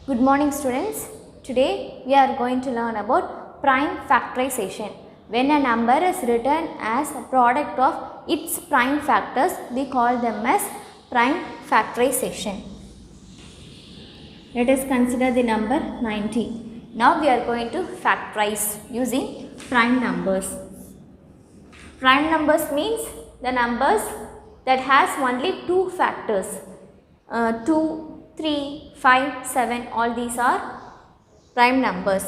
Good morning students. Today we are going to learn about prime factorization. When a number is written as a product of its prime factors, we call them as prime factorization. Let us consider the number 90. Now we are going to factorize using prime numbers. Prime numbers means the numbers that has only two factors. 2, 3, 5, 7, all these are prime numbers.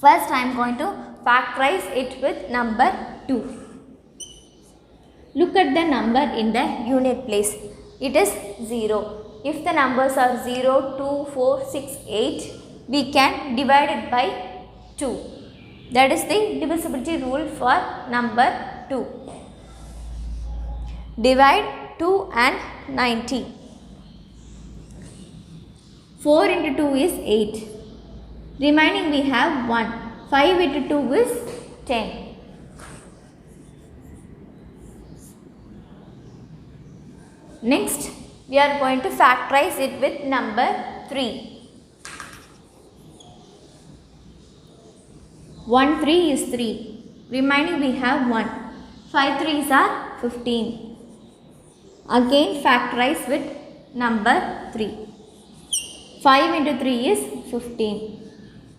First I am going to factorize it with number 2. Look at the number in the unit place. It is 0. If the numbers are 0, 2, 4, 6, 8, we can divide it by 2. That is the divisibility rule for number 2. Divide 2 and 90. 4 into 2 is 8. Remaining we have 1. 5 into 2 is 10. Next, we are going to factorize it with number 3. 1 3 is 3. Remaining we have 1. 5 3s are 15. Again factorize with number 3. 5 into 3 is 15.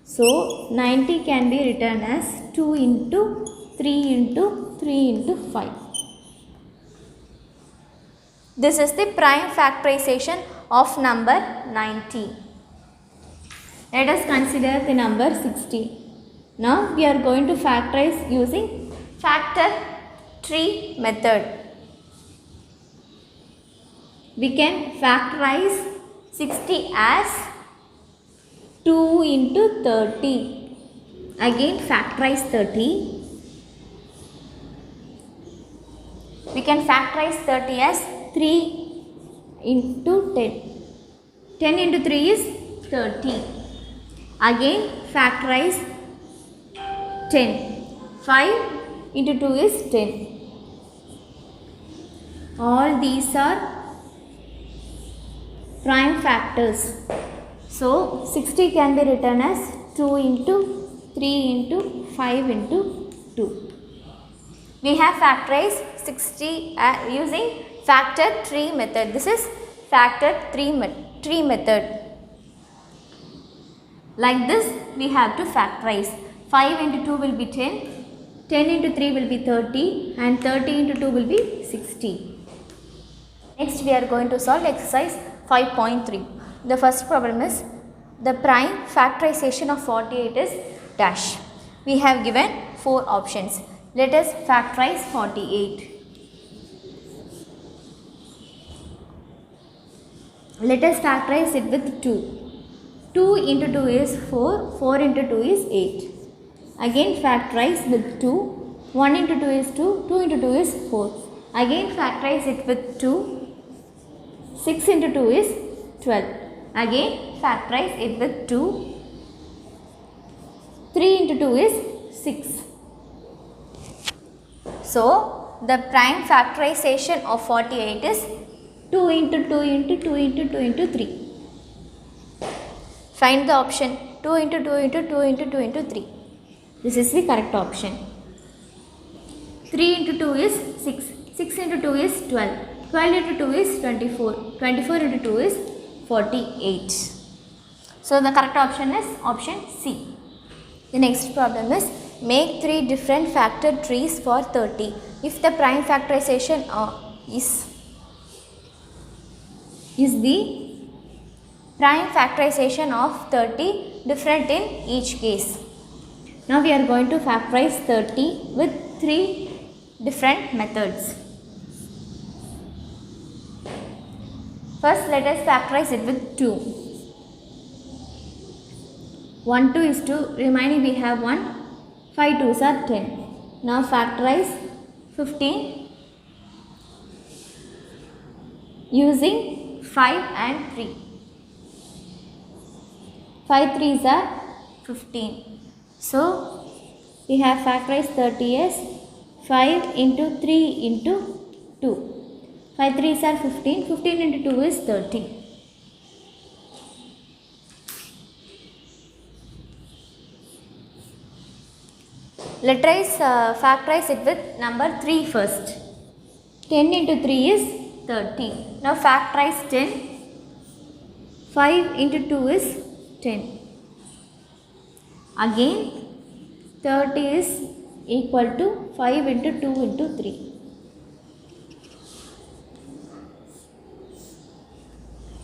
So, 90 can be written as 2 into 3 into 3 into 5. This is the prime factorization of number 90. Let us consider the number 60. Now, we are going to factorize using factor tree method. We can factorize 60 as 2 into 30. Again factorize 30. We can factorize 30 as 3 into 10. 10 into 3 is 30. Again factorize 10. 5 into 2 is 10. All these are prime factors. So, 60 can be written as 2 into 3 into 5 into 2. We have factorized 60 using factor tree method. This is factor tree method. Like this, we have to factorize. 5 into 2 will be 10, 10 into 3 will be 30 and 30 into 2 will be 60. Next, we are going to solve exercise 5.3. The first problem is the prime factorization of 48 is dash. We have given 4 options. Let us factorize 48. Let us factorize it with 2. 2 into 2 is 4, 4 into 2 is 8. Again factorize with 2. 1 into 2 is 2, 2 into 2 is 4. Again factorize it with 2. 6 into 2 is 12. Again factorize it with 2. 3 into 2 is 6. So, the prime factorization of 48 is 2 into 2 into 2 into 2 into 3. Find the option 2 into 2 into 2 into 2 into 3. This is the correct option. 3 into 2 is 6. 6 into 2 is 12. 12 into 2 is 24. 24 into 2 is 48. So, the correct option is option C. The next problem is make 3 different factor trees for 30. If the prime factorization is the prime factorization of 30 different in each case. Now, we are going to factorize 30 with 3 different methods. First, let us factorize it with 2. 1 2 is 2, remaining we have 1, 5 2s are 10. Now factorize 15 using 5 and 3. 5 3s are 15. So, we have factorized 30 as 5 into 3 into 2. 5 3s are 15. 15 into 2 is 30. Let us factorize it with number 3 first. 10 into 3 is 30. Now factorize 10. 5 into 2 is 10. Again 30 is equal to 5 into 2 into 3.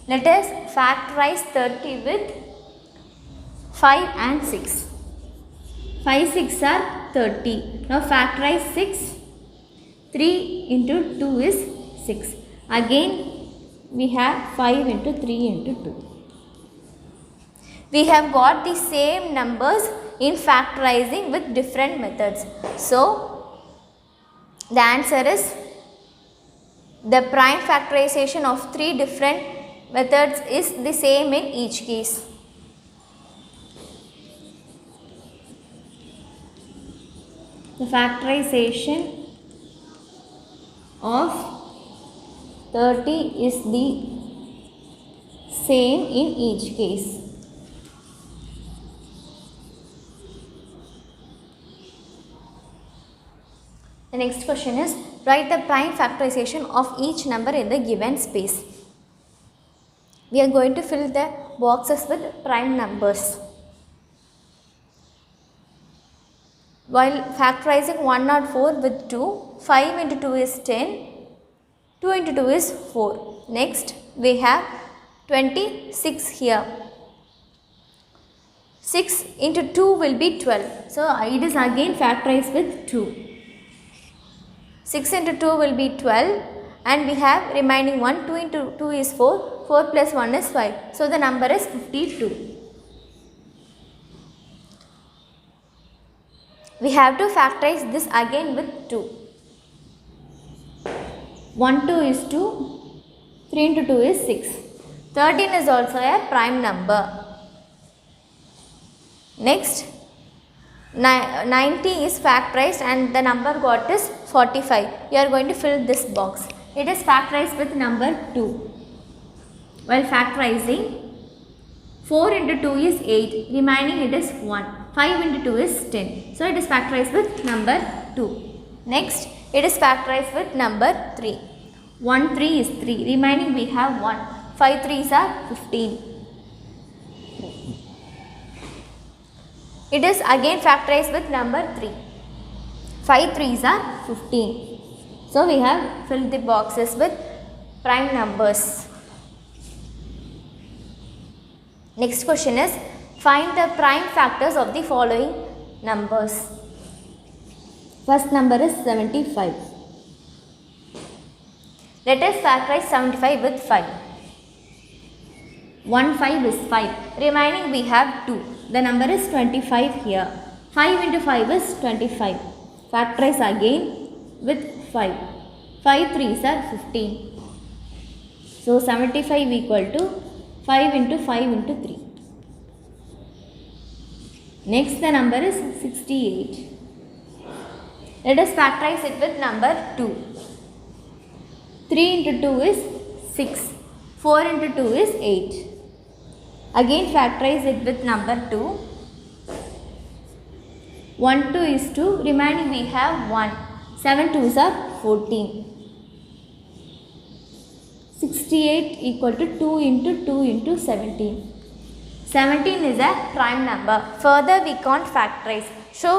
Let us factorize 30 with 5 and 6. 5 6 are 30. Now factorize 6. 3 into 2 is 6. Again we have 5 into 3 into 2. We have got the same numbers in factorizing with different methods. So the answer is the prime factorization of 3 different methods is the same in each case. The factorization of 30 is the same in each case. The next question is, write the prime factorization of each number in the given space. We are going to fill the boxes with prime numbers. While factorizing 104 with 2, 5 into 2 is 10, 2 into 2 is 4. Next we have 26 here. 6 into 2 will be 12. So it is again factorized with 2. 6 into 2 will be 12 and we have remaining 1. 2 into 2 is 4. 4 plus 1 is 5. So the number is 52. We have to factorize this again with 2. 1 2 is 2. 3 into 2 is 6. 13 is also a prime number. Next 90 is factorized and the number got is 45. You are going to fill this box. It is factorized with number 2. While factorizing 4 into 2 is 8. Remaining it is 1. 5 into 2 is 10. So it is factorized with number 2. Next it is factorized with number 3. 1 3 is 3. Remaining we have 1. 5 3s are 15. It is again factorized with number 3. 5 3s are 15. So we have filled the boxes with prime numbers. Next question is, find the prime factors of the following numbers. First number is 75. Let us factorize 75 with 5. 1 5 is 5. Remaining we have 2. The number is 25 here. 5 into 5 is 25. Factorize again with 5. 5 3s are 15. So 75 equal to 5 into 5 into 3. Next the number is 68. Let us factorize it with number 2. 3 into 2 is 6. 4 into 2 is 8. Again factorize it with number 2. 1 2 is 2. Remaining we have 1. 7 2s are 14. 68 equal to 2 into 2 into 17. 17 is a prime number. Further we can't factorize. So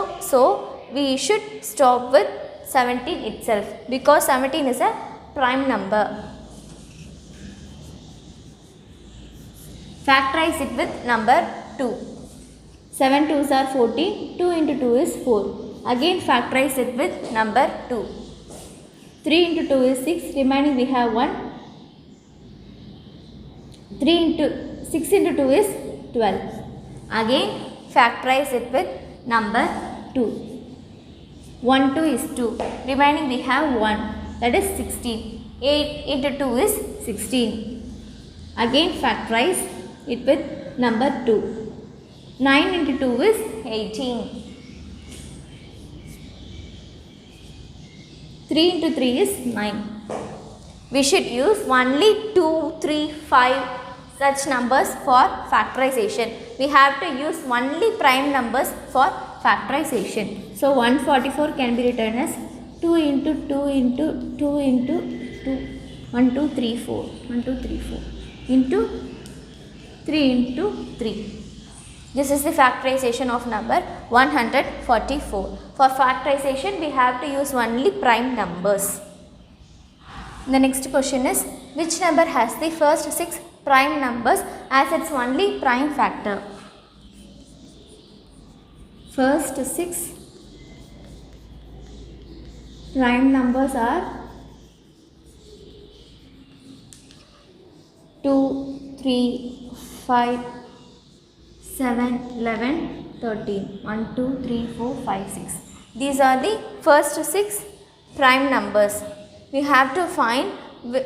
we should stop with 17 itself because 17 is a prime number. Factorize it with number 2. 7 2s are 14. 2 into 2 is 4. Again factorize it with number 2. 3 into 2 is 6. Remaining we have 1. 6 into 2 is 12. Again factorize it with number 2. 1 2 is 2. Remaining we have 1. That is 16. 8 into 2 is 16. Again factorize it with number 2. 9 into 2 is 18. 3 into 3 is 9. We should use only 2, 3, 5 such numbers for factorization. We have to use only prime numbers for factorization. So 144 can be written as 2 into 2 into 2 into 2, 1, 2, 3, 4, 1, 2, 3, 4 into 3 into 3. This is the factorization of number 144. For factorization, we have to use only prime numbers. The next question is, which number has the first 6 prime numbers as its only prime factor? First 6 prime numbers are 2, 3, 5, 7, 11, 13. 1, 2, 3, 4, 5, 6. These are the first 6 prime numbers. We have to find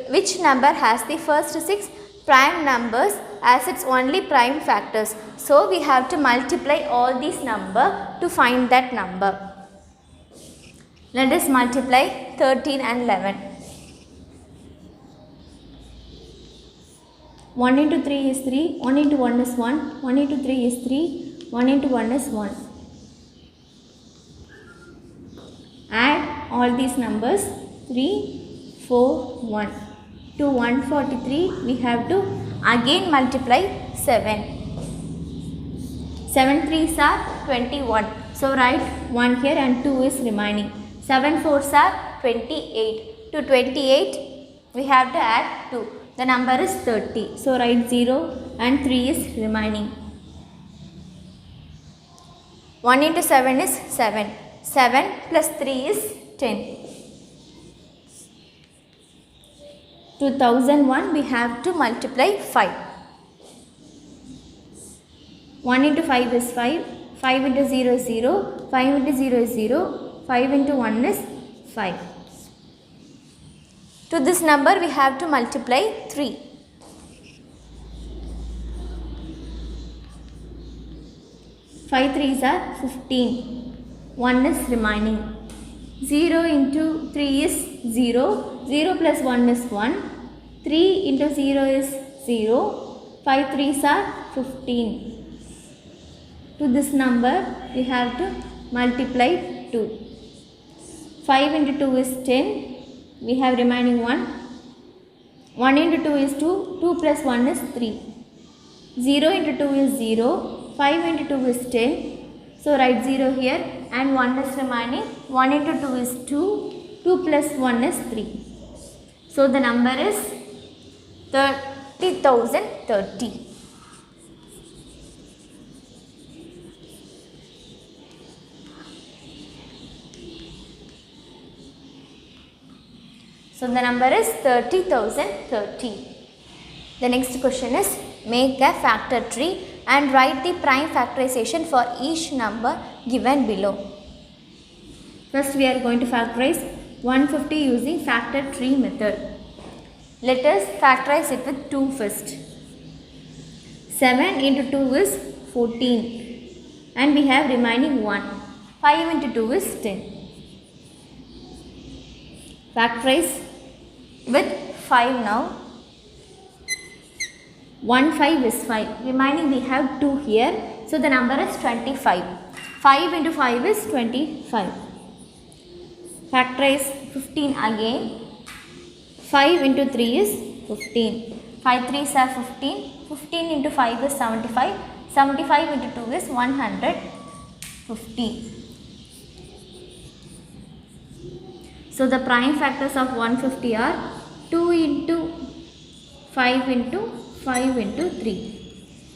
which number has the first 6 prime numbers as its only prime factors. So we have to multiply all these numbers to find that number. Let us multiply 13 and 11. 1 into 3 is 3, 1 into 1 is 1, 1 into 3 is 3, 1 into 1 is 1. Add all these numbers, 3, 4, 1. To 143 we have to again multiply 7. 7 3s are 21. So write 1 here and 2 is remaining. 7 4s are 28. To 28 we have to add 2. The number is 30. So write 0 and 3 is remaining. 1 into 7 is 7. 7 plus 3 is 10. To 1001 we have to multiply 5. 1 into 5 is 5. 5 into 0 is 0. 5 into 0 is 0. 5 into 1 is 5. To this number we have to multiply 3. 5 3s are 15. 1 is remaining. 0 into 3 is 0. 0 plus 1 is 1. 3 into 0 is 0. 5 3s are 15. To this number we have to multiply 2. 5 into 2 is 10. We have remaining 1. 1 into 2 is 2. 2 plus 1 is 3. 0 into 2 is 0. 5 into 2 is 10. So write 0 here and 1 is remaining. 1 into 2 is 2. 2 plus 1 is 3. So the number is 30,030. So the number is 30,030. The next question is, make a factor tree and write the prime factorization for each number given below. First we are going to factorize 150 using factor tree method. Let us factorize it with 2 first. 7 into 2 is 14 and we have remaining 1. 5 into 2 is 10. Factorize with 5 now. 1 5 is 5. Remaining we have 2 here. So the number is 25. 5 into 5 is 25. Factorize 15 again. 5 into 3 is 15. 5 3s are 15. 15 into 5 is 75. 75 into 2 is 150. So the prime factors of 150 are 2 into 5 into 5 into 3.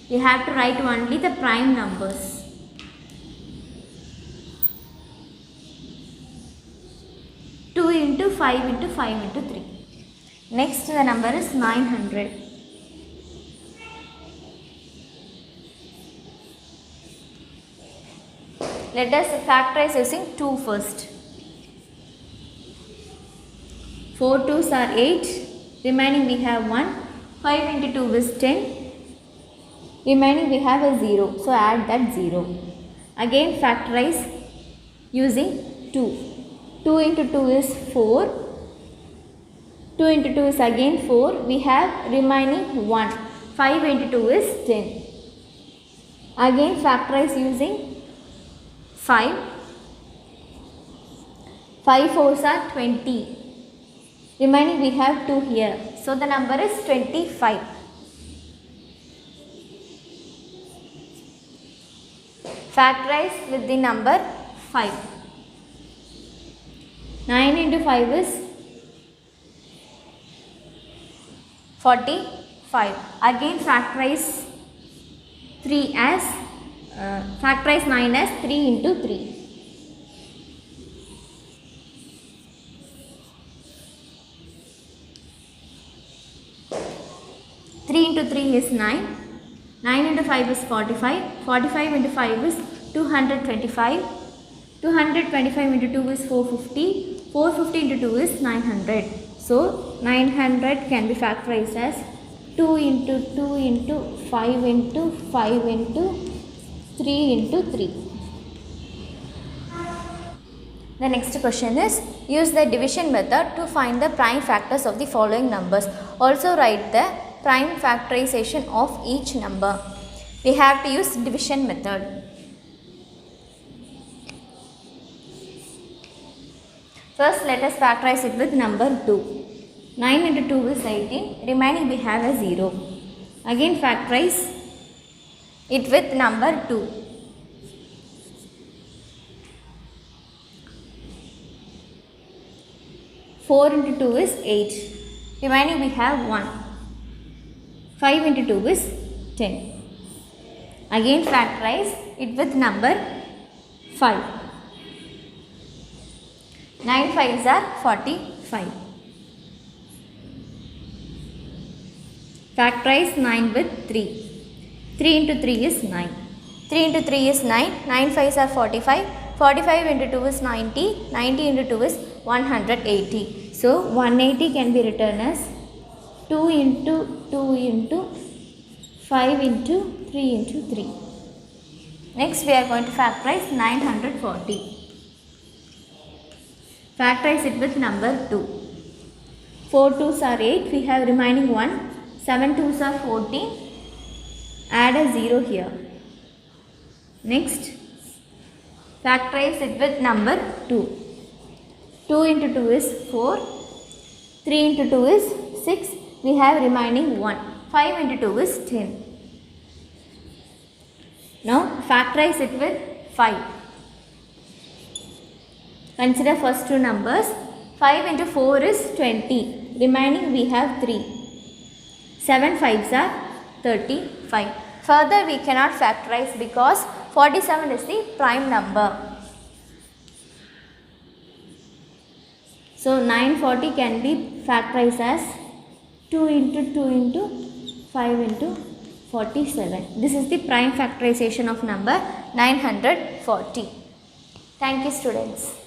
We have to write only the prime numbers. Two into 5 into 5 into 3. Next the number is 900. Let us factorize using 2 first. 4 2s are 8. Remaining we have 1. 5 into 2 is 10. Remaining we have a 0. So add that 0. Again factorize using 2. 2 into 2 is 4. 2 into 2 is again 4. We have remaining 1. 5 into 2 is 10. Again factorize using 5. 5 fours are 20. Remaining we have 2 here. So the number is 25. Factorize with the number 5. 9 into 5 is 45. Again factorize 9 as 3 into 3. Three into 3 is 9. 9 into 5 is 45. 45 into 5 is 225. 225 into 2 is 450. 450 into 2 is 900. So 900 can be factorized as 2 into 2 into 5 into 5 into 3 into 3. The next question is, use the division method to find the prime factors of the following numbers. Also write the prime factorization of each number. We have to use division method. First let us factorize it with number 2. 9 into 2 is 18. Remaining we have a 0. Again factorize it with number 2. 4 into 2 is 8. Remaining we have 1. 5 into 2 is 10. Again factorize it with number 5. 9 5s are 45. Factorize 9 with 3. 3 into 3 is 9. 3 into 3 is 9. 9 5s are 45. 45 into 2 is 90. 90 into 2 is 180. So 180 can be written as 2 into 2 into 5 into 3 into 3. Next we are going to factorize 940. Factorize it with number 2. 4 2s are 8. We have remaining 1. 7 2s are 14. Add a 0 here. Next factorize it with number 2. 2 into 2 is 4. 3 into 2 is 6. We have remaining 1. 5 into 2 is 10. Now factorize it with 5. Consider first two numbers. 5 into 4 is 20. Remaining we have 3. 7 5s are 35. Further we cannot factorize because 47 is the prime number. So 940 can be factorized as 2 into 2 into 5 into 47. This is the prime factorization of number 940. Thank you students.